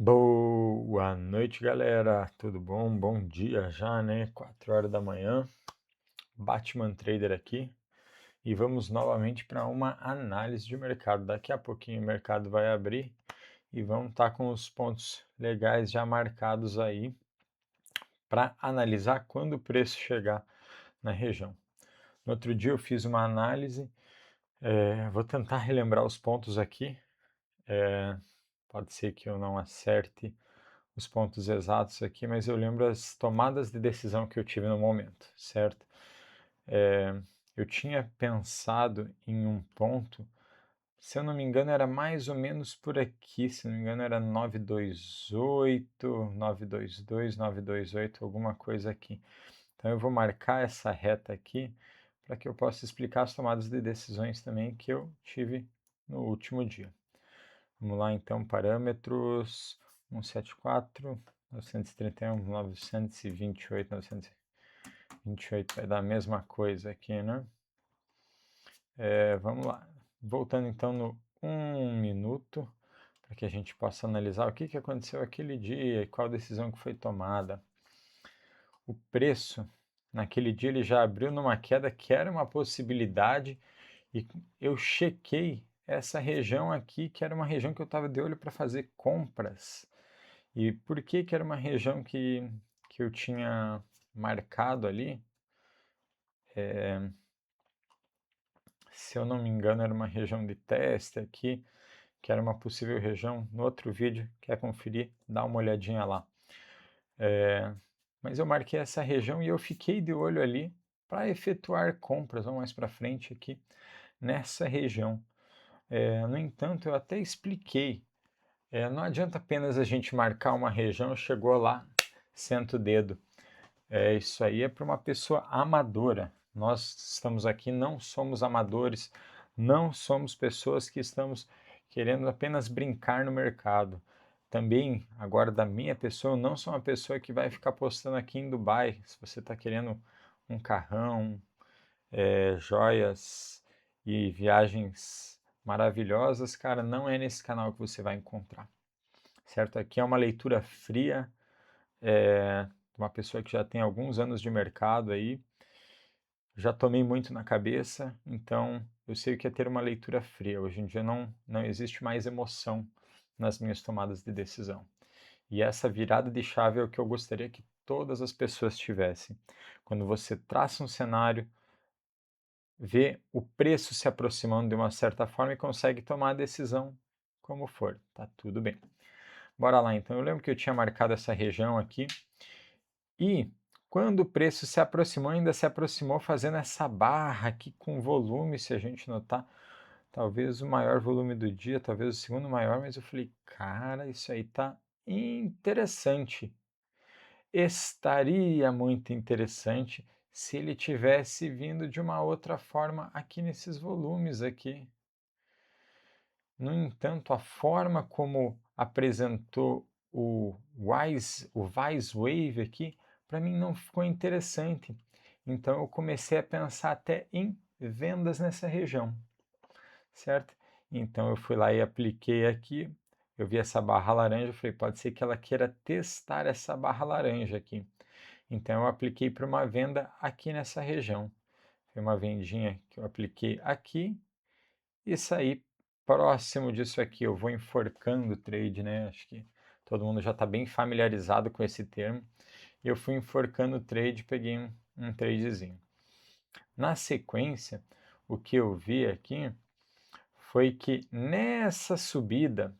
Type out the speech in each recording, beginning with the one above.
Boa noite, galera. Tudo bom? Bom dia já, né? 4 horas da manhã. Batman Trader aqui. E vamos novamente para uma análise de mercado. Daqui a pouquinho o mercado vai abrir e vamos estar com os pontos legais já marcados aí para analisar quando o preço chegar na região. No outro dia eu fiz uma análise, vou tentar relembrar os pontos aqui. Pode ser que eu não acerte os pontos exatos aqui, mas eu lembro as tomadas de decisão que eu tive no momento, certo? Eu tinha pensado em um ponto, se eu não me engano era mais ou menos por aqui, se não me engano era 928, 922, 928, alguma coisa aqui. Então eu vou marcar essa reta aqui para que eu possa explicar as tomadas de decisões também que eu tive no último dia. Vamos lá então, parâmetros 174, 931, 928, 928 vai dar a mesma coisa aqui, né? Vamos lá. Voltando então no 1 minuto, para que a gente possa analisar o que aconteceu aquele dia e qual decisão que foi tomada. O preço, naquele dia, ele já abriu numa queda que era uma possibilidade e eu chequei essa região aqui, que era uma região que eu estava de olho para fazer compras. E por que era uma região que eu tinha marcado ali? Se eu não me engano, era uma região de teste aqui, que era uma possível região. No outro vídeo, quer conferir, dá uma olhadinha lá. Mas eu marquei essa região e eu fiquei de olho ali para efetuar compras, vamos mais para frente aqui, nessa região. No entanto, eu até expliquei, não adianta apenas a gente marcar uma região, chegou lá, senta o dedo. Isso aí é para uma pessoa amadora. Nós estamos aqui, não somos amadores, não somos pessoas que estamos querendo apenas brincar no mercado. Também, agora da minha pessoa, eu não sou uma pessoa que vai ficar postando aqui em Dubai. Se você está querendo um carrão, joias e viagens maravilhosas, cara, não é nesse canal que você vai encontrar. Certo? Aqui é uma leitura fria, uma pessoa que já tem alguns anos de mercado aí, já tomei muito na cabeça, então eu sei o que é ter uma leitura fria. Hoje em dia não existe mais emoção nas minhas tomadas de decisão. E essa virada de chave é o que eu gostaria que todas as pessoas tivessem. Quando você traça um cenário, vê o preço se aproximando de uma certa forma e consegue tomar a decisão como for, tá tudo bem. Bora lá então. Eu lembro que eu tinha marcado essa região aqui e quando o preço se aproximou, ainda se aproximou fazendo essa barra aqui com volume, se a gente notar, talvez o maior volume do dia, talvez o segundo maior, mas eu falei, cara, isso aí tá interessante. Estaria muito interessante se ele tivesse vindo de uma outra forma aqui nesses volumes aqui. No entanto, a forma como apresentou o Wise Wave aqui, para mim não ficou interessante. Então eu comecei a pensar até em vendas nessa região, certo? Então eu fui lá e apliquei aqui, eu vi essa barra laranja, eu falei, pode ser que ela queira testar essa barra laranja aqui. Então eu apliquei para uma venda aqui nessa região. Foi uma vendinha que eu apliquei aqui e saí próximo disso aqui. Eu vou enforcando o trade, né? Acho que todo mundo já está bem familiarizado com esse termo. Eu fui enforcando o trade, peguei um tradezinho. Na sequência, o que eu vi aqui foi que nessa subida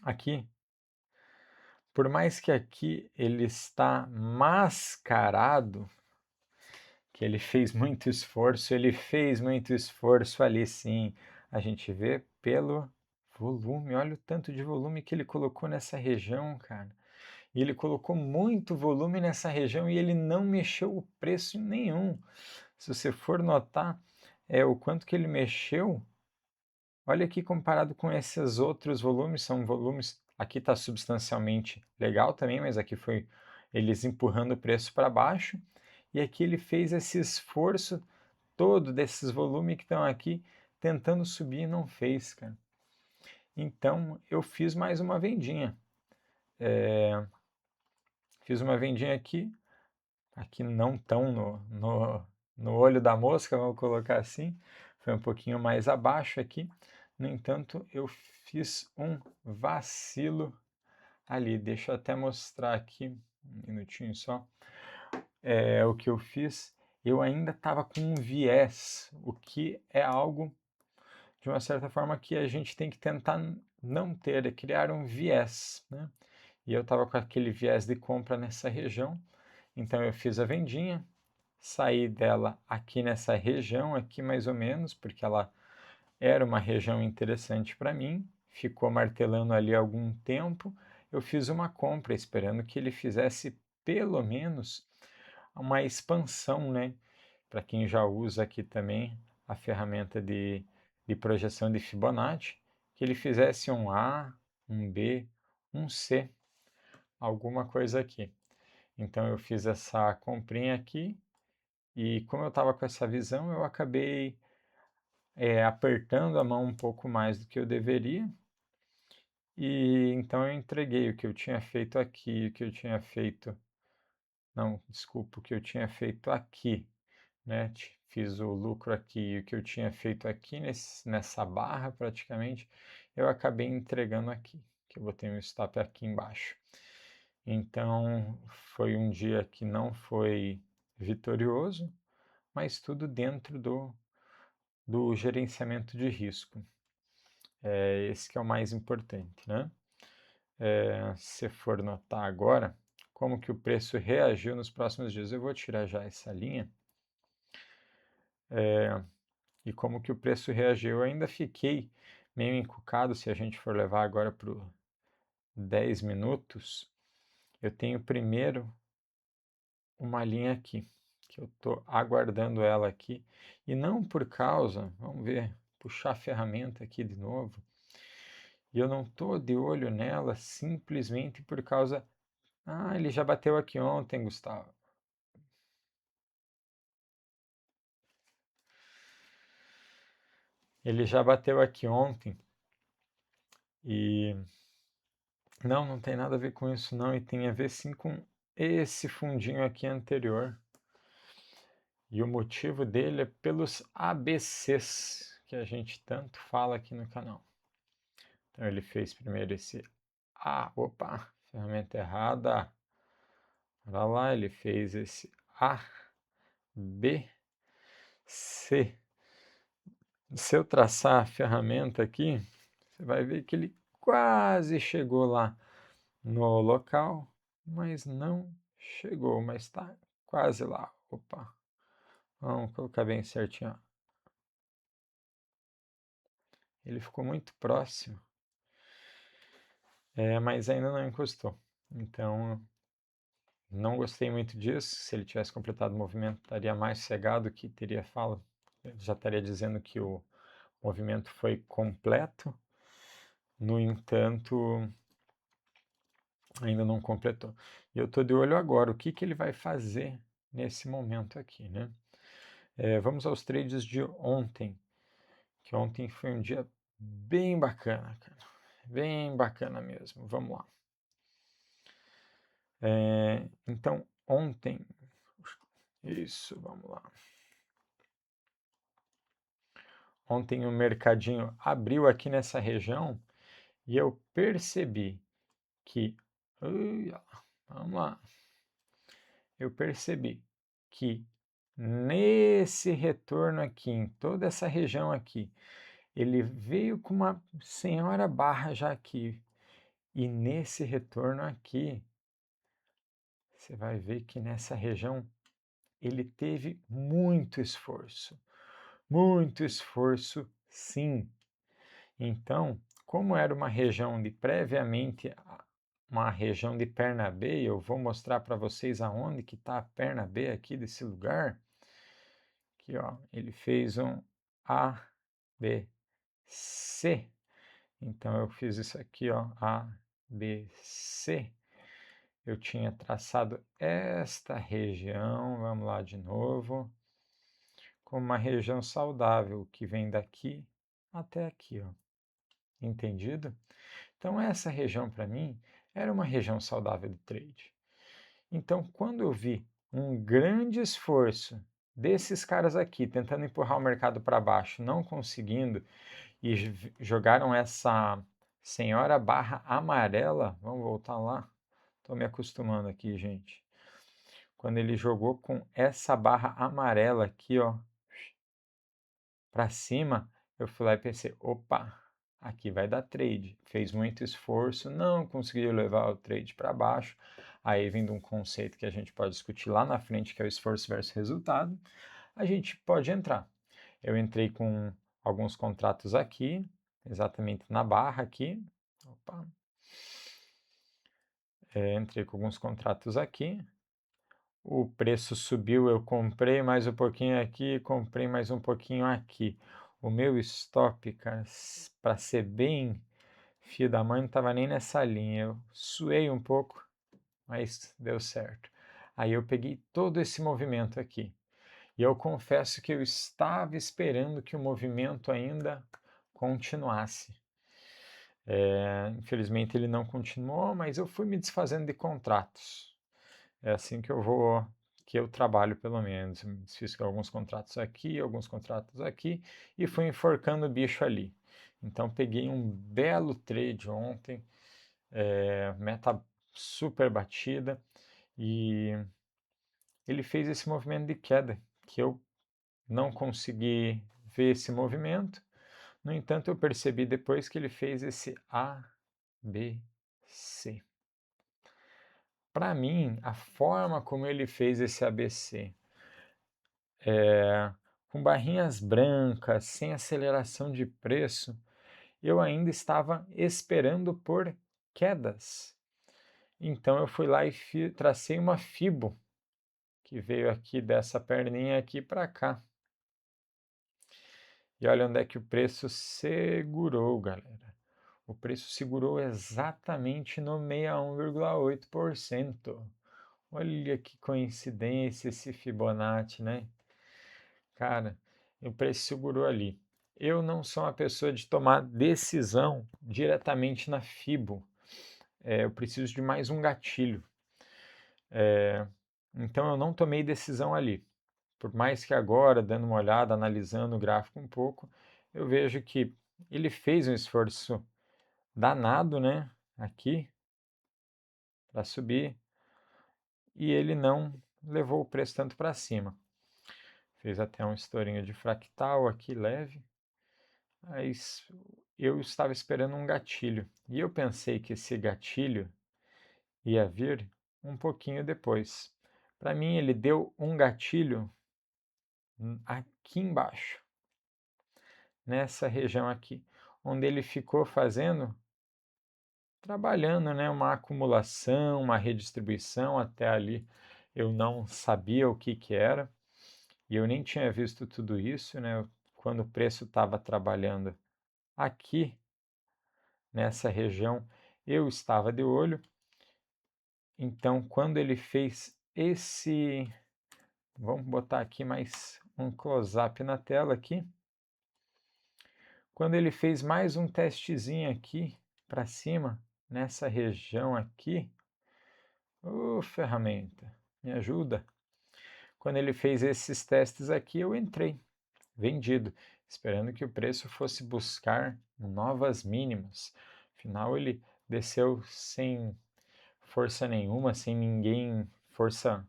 aqui, por mais que aqui ele está mascarado, que ele fez muito esforço ali sim. A gente vê pelo volume, olha o tanto de volume que ele colocou nessa região, cara. E ele colocou muito volume nessa região e ele não mexeu o preço nenhum. Se você for notar, o quanto que ele mexeu, olha aqui comparado com esses outros volumes, são volumes, aqui está substancialmente legal também, mas aqui foi eles empurrando o preço para baixo, e aqui ele fez esse esforço todo desses volumes que estão aqui tentando subir e não fez, cara. Então, eu fiz mais uma vendinha. Fiz uma vendinha aqui não tão no olho da mosca, vamos colocar assim, foi um pouquinho mais abaixo aqui. No entanto, eu fiz um vacilo ali. Deixa eu até mostrar aqui, um minutinho só, o que eu fiz. Eu ainda estava com um viés, o que é algo, de uma certa forma, que a gente tem que tentar não ter, é criar um viés, né? E eu estava com aquele viés de compra nessa região, então eu fiz a vendinha, saí dela aqui nessa região, aqui mais ou menos, porque ela era uma região interessante para mim, ficou martelando ali algum tempo, eu fiz uma compra esperando que ele fizesse pelo menos uma expansão, né? Para quem já usa aqui também a ferramenta de projeção de Fibonacci, que ele fizesse um A, um B, um C, alguma coisa aqui. Então eu fiz essa comprinha aqui e como eu estava com essa visão, eu acabei apertando a mão um pouco mais do que eu deveria. E então eu entreguei o que eu tinha feito aqui, o que eu tinha feito. Não, desculpa, o que eu tinha feito aqui, né? Fiz o lucro aqui e o que eu tinha feito aqui nessa barra praticamente, eu acabei entregando aqui, que eu botei um stop aqui embaixo. Então foi um dia que não foi vitorioso, mas tudo dentro do gerenciamento de risco. Esse que é o mais importante, né? Se for notar agora, como que o preço reagiu nos próximos dias, eu vou tirar já essa linha. E como que o preço reagiu, eu ainda fiquei meio encucado, se a gente for levar agora para 10 minutos, eu tenho primeiro uma linha aqui, que eu estou aguardando ela aqui, e não por causa, vamos ver, puxar a ferramenta aqui de novo, e eu não estou de olho nela simplesmente por causa, ele já bateu aqui ontem, Gustavo. Ele já bateu aqui ontem, e não tem nada a ver com isso não, e tem a ver sim com esse fundinho aqui anterior. E o motivo dele é pelos ABCs, que a gente tanto fala aqui no canal. Então ele fez primeiro esse A, opa, ferramenta errada. Olha lá, ele fez esse A, B, C. Se eu traçar a ferramenta aqui, você vai ver que ele quase chegou lá no local, mas não chegou, mas está quase lá. Opa, vamos colocar bem certinho. Ele ficou muito próximo, mas ainda não encostou. Então, não gostei muito disso. Se ele tivesse completado o movimento, estaria mais cegado que teria fala. Já estaria dizendo que o movimento foi completo. No entanto, ainda não completou. E eu estou de olho agora, o que ele vai fazer nesse momento aqui, né? Vamos aos trades de ontem, que ontem foi um dia bem bacana, cara. Bem bacana mesmo. Vamos lá. Então, ontem, isso, vamos lá. Ontem o mercadinho abriu aqui nessa região e eu percebi que, vamos lá, eu percebi que nesse retorno aqui, em toda essa região aqui, ele veio com uma senhora barra já aqui, e nesse retorno aqui, você vai ver que nessa região ele teve muito esforço sim. Então, como era uma região de previamente uma região de perna B, eu vou mostrar para vocês aonde que está a perna B aqui desse lugar. Aqui, ó, ele fez um A, B, C. Então eu fiz isso aqui, ó, A, B, C. Eu tinha traçado esta região, vamos lá de novo, como uma região saudável que vem daqui até aqui, ó. Entendido? Então essa região para mim era uma região saudável de trade. Então quando eu vi um grande esforço desses caras aqui tentando empurrar o mercado para baixo, não conseguindo, e jogaram essa senhora barra amarela, vamos voltar lá, estou me acostumando aqui, gente. Quando ele jogou com essa barra amarela aqui, ó, para cima, eu fui lá e pensei, opa, aqui vai dar trade. Fez muito esforço, não conseguiu levar o trade para baixo. Aí vindo um conceito que a gente pode discutir lá na frente, que é o esforço versus resultado, a gente pode entrar. Eu entrei com alguns contratos aqui, exatamente na barra aqui. Opa. Entrei com alguns contratos aqui. O preço subiu, eu comprei mais um pouquinho aqui, comprei mais um pouquinho aqui. O meu stop, cara, para ser bem fio da mãe, não estava nem nessa linha. Eu suei um pouco, mas deu certo. Aí eu peguei todo esse movimento aqui. E eu confesso que eu estava esperando que o movimento ainda continuasse. Infelizmente ele não continuou, mas eu fui me desfazendo de contratos. É assim que eu trabalho pelo menos. Fiz alguns contratos aqui, alguns contratos aqui e fui enforcando o bicho ali. Então peguei um belo trade ontem, meta super batida e ele fez esse movimento de queda que eu não consegui ver esse movimento. No entanto, eu percebi depois que ele fez esse A, B, C. Para mim, a forma como ele fez esse ABC, com barrinhas brancas, sem aceleração de preço, eu ainda estava esperando por quedas. Então eu fui lá e tracei uma fibo, que veio aqui dessa perninha aqui para cá. E olha onde é que o preço segurou, galera. O preço segurou exatamente no 61,8%. Olha que coincidência esse Fibonacci, né? Cara, o preço segurou ali. Eu não sou uma pessoa de tomar decisão diretamente na Fibo. Eu preciso de mais um gatilho. Então eu não tomei decisão ali. Por mais que agora, dando uma olhada, analisando o gráfico um pouco, eu vejo que ele fez um esforço danado, né? Aqui, para subir, e ele não levou o preço tanto para cima. Fez até um estourinho de fractal aqui leve, mas eu estava esperando um gatilho. E eu pensei que esse gatilho ia vir um pouquinho depois. Para mim, ele deu um gatilho aqui embaixo, nessa região aqui, onde ele ficou trabalhando, né, uma acumulação, uma redistribuição até ali. Eu não sabia o que era e eu nem tinha visto tudo isso, né? Quando o preço estava trabalhando aqui nessa região, eu estava de olho. Então, quando ele fez esse, vamos botar aqui mais um close-up na tela aqui. Quando ele fez mais um testezinho aqui para cima, nessa região aqui, ferramenta, me ajuda. Quando ele fez esses testes aqui, eu entrei, vendido, esperando que o preço fosse buscar novas mínimas. Afinal, ele desceu sem força nenhuma, sem ninguém, força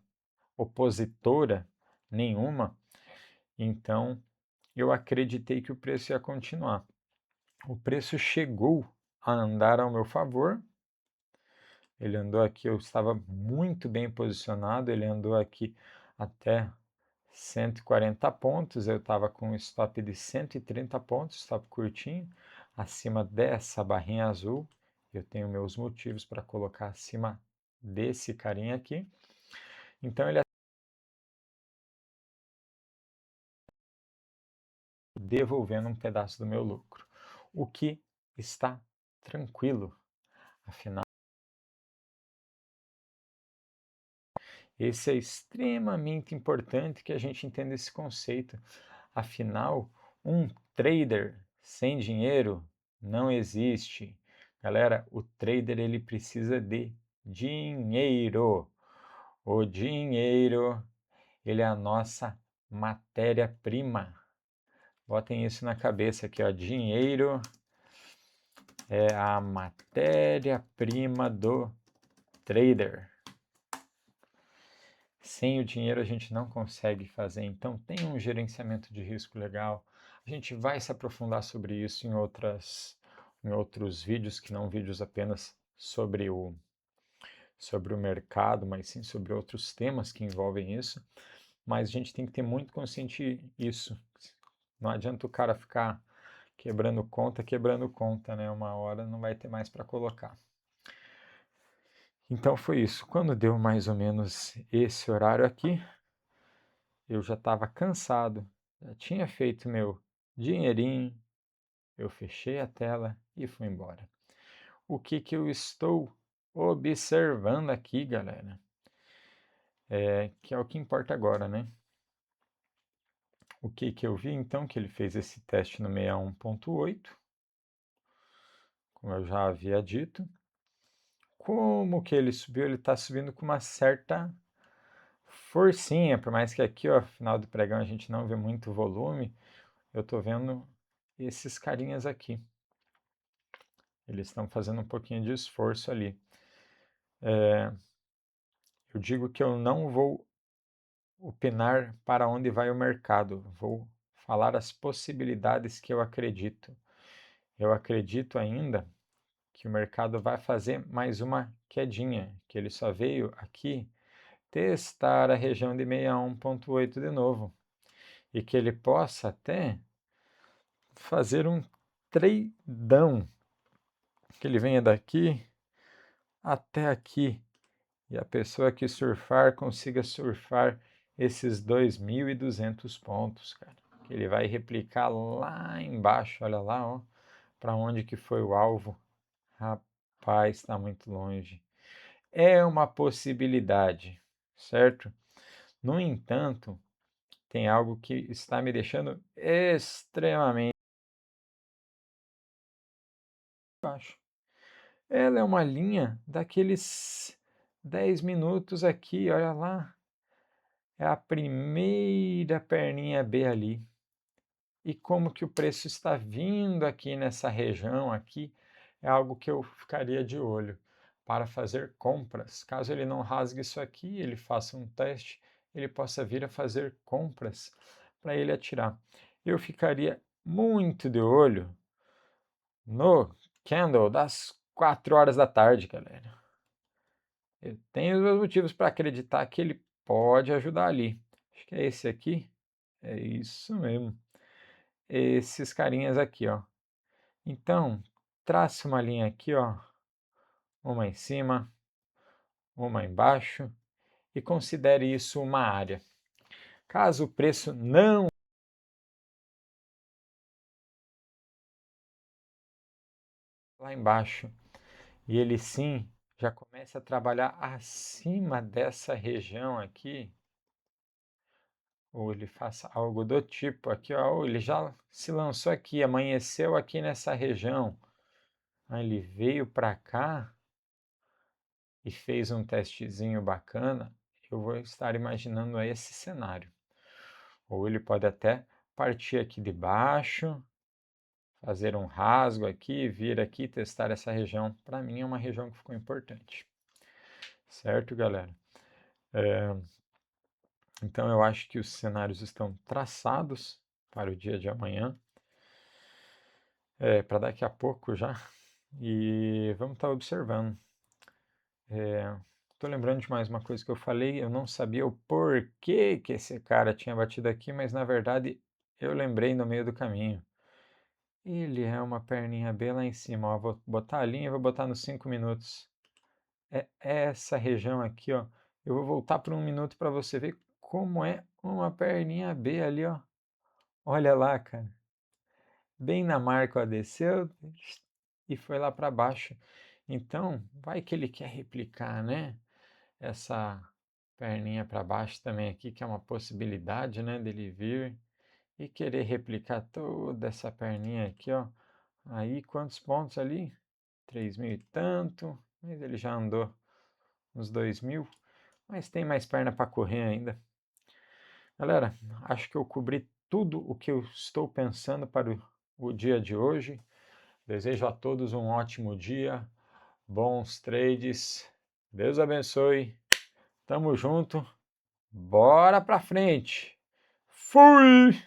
opositora nenhuma. Então, eu acreditei que o preço ia continuar. O preço chegou a andar ao meu favor. Ele andou aqui, eu estava muito bem posicionado, ele andou aqui até 140 pontos, eu estava com um stop de 130 pontos, stop curtinho, acima dessa barrinha azul. Eu tenho meus motivos para colocar acima desse carinha aqui. Então ele devolvendo um pedaço do meu lucro, o que está tranquilo, afinal. Esse é extremamente importante que a gente entenda esse conceito. Afinal, um trader sem dinheiro Não existe. Galera, o trader ele precisa de dinheiro. O dinheiro, ele é a nossa matéria-prima. Botem isso na cabeça aqui, ó. Dinheiro é a matéria-prima do trader. Sem o dinheiro a gente não consegue fazer. Então tem um gerenciamento de risco legal. A gente vai se aprofundar sobre isso em outros vídeos, que não vídeos apenas sobre o mercado, mas sim sobre outros temas que envolvem isso. Mas a gente tem que ter muito consciente isso. Não adianta o cara ficar quebrando conta, né? Uma hora não vai ter mais para colocar. Então foi isso. Quando deu mais ou menos esse horário aqui, eu já estava cansado, já tinha feito meu dinheirinho, eu fechei a tela e fui embora. O que que eu estou observando aqui, galera? Que é o que importa agora, né? O que que eu vi então? Que ele fez esse teste no 61.8, como eu já havia dito. Como que ele subiu? Ele está subindo com uma certa forcinha, por mais que aqui, ó, final do pregão a gente não vê muito volume, eu tô vendo esses carinhas aqui. Eles estão fazendo um pouquinho de esforço ali. Eu digo que eu não vou opinar para onde vai o mercado, vou falar as possibilidades que eu acredito. Eu acredito ainda que o mercado vai fazer mais uma quedinha, que ele só veio aqui testar a região de 61.8 de novo e que ele possa até fazer um treidão, que ele venha daqui até aqui e a pessoa que surfar consiga surfar esses 2.200 pontos, cara. Que ele vai replicar lá embaixo, olha lá, ó, para onde que foi o alvo. Rapaz, está muito longe. É uma possibilidade, certo? No entanto, tem algo que está me deixando extremamente baixo. Ela é uma linha daqueles 10 minutos aqui, olha lá. É a primeira perninha B ali. E como que o preço está vindo aqui nessa região aqui, é algo que eu ficaria de olho para fazer compras. Caso ele não rasgue isso aqui, ele faça um teste, ele possa vir a fazer compras para ele atirar. Eu ficaria muito de olho no candle das 4 horas da tarde, galera. Eu tenho os meus motivos para acreditar que ele pode ajudar ali. Acho que é esse aqui. É isso mesmo. Esses carinhas aqui, ó. Então, trace uma linha aqui, ó. Uma em cima, uma embaixo. E considere isso uma área. Caso o preço não lá embaixo e ele sim já comece a trabalhar acima dessa região aqui, ou ele faça algo do tipo aqui, ó, ou ele já se lançou aqui, amanheceu aqui nessa região, aí ele veio para cá e fez um testezinho bacana, eu vou estar imaginando esse cenário. Ou ele pode até partir aqui de baixo, fazer um rasgo aqui, vir aqui testar essa região. Para mim é uma região que ficou importante. Certo, galera? Então eu acho que os cenários estão traçados para o dia de amanhã. Para daqui a pouco já. E vamos estar observando. Estou lembrando de mais uma coisa que eu falei. Eu não sabia o porquê que esse cara tinha batido aqui, mas na verdade eu lembrei no meio do caminho. Ele é uma perninha B lá em cima. Ó, vou botar a linha e vou botar nos 5 minutos. É essa região aqui, ó. Eu vou voltar por 1 minuto para você ver como é uma perninha B ali, ó. Olha lá, cara. Bem na marca, ó, desceu e foi lá para baixo. Então, vai que ele quer replicar, né? Essa perninha para baixo também aqui, que é uma possibilidade, né, dele vir e querer replicar toda essa perninha aqui, ó, Aí, quantos pontos ali? 3.000 e tanto, mas ele já andou uns 2.000, mas tem mais perna para correr ainda. Galera, acho que eu cobri tudo o que eu estou pensando para o dia de hoje. Desejo a todos um ótimo dia, bons trades, Deus abençoe, tamo junto, bora pra frente, fui!